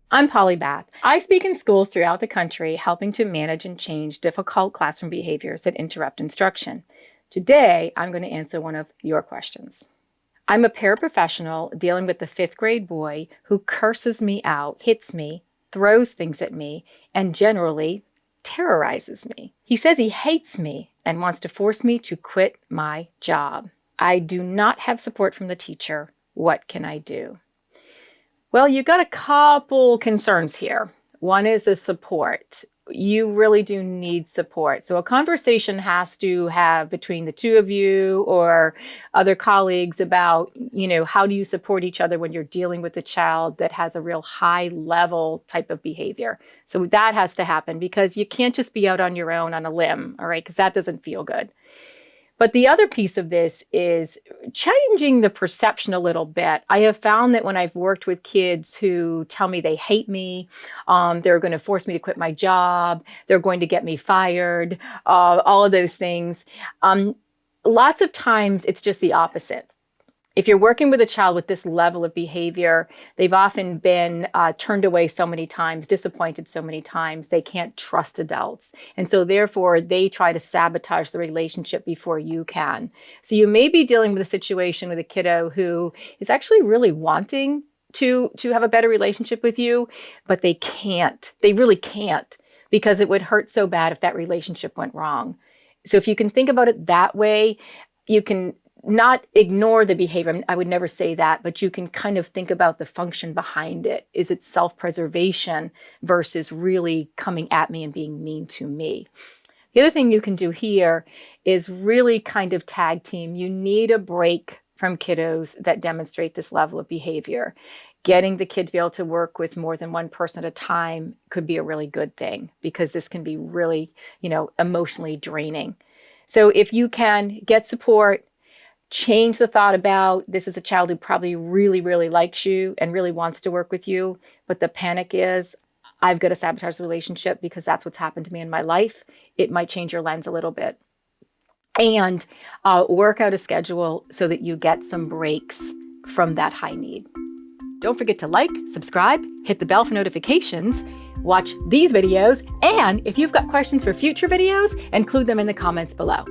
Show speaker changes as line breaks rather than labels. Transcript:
I'm Polly Bath. I speak in schools throughout the country, helping to manage and change difficult classroom behaviors that interrupt instruction. Today, I'm going to answer one of your questions. I'm a paraprofessional dealing with the 5th grade boy who curses me out, hits me, throws things at me, and generally terrorizes me. He says he hates me and wants to force me to quit my job. I do not have support from the teacher. What can I do? Well, you got a couple concerns here. One is the support. You really do need support. So a conversation has to have between the two of you or other colleagues about, how do you support each other when you're dealing with a child that has a real high level type of behavior. So that has to happen because you can't just be out on your own on a limb, all right, because that doesn't feel good. But the other piece of this is changing the perception a little bit. I have found that when I've worked with kids who tell me they hate me, they're going to force me to quit my job, they're going to get me fired, all of those things. Lots of times it's just the opposite. If you're working with a child with this level of behavior, they've often been turned away so many times, disappointed so many times, they can't trust adults. And so therefore, they try to sabotage the relationship before you can. So you may be dealing with a situation with a kiddo who is actually really wanting to have a better relationship with you, but they can't. They really can't, because it would hurt so bad if that relationship went wrong. So if you can think about it that way, you can not ignore the behavior. I would never say that, but you can kind of think about the function behind it. Is it self-preservation versus really coming at me and being mean to me? The other thing you can do here is really kind of tag team. You need a break from kiddos that demonstrate this level of behavior. Getting the kid to be able to work with more than one person at a time could be a really good thing, because this can be really, emotionally draining. So if you can get support, change the thought about this is a child who probably really, really likes you and really wants to work with you. But the panic is, I've got to sabotage the relationship because that's what's happened to me in my life. It might change your lens a little bit. And work out a schedule so that you get some breaks from that high need. Don't forget to like, subscribe, hit the bell for notifications, watch these videos, and if you've got questions for future videos, include them in the comments below.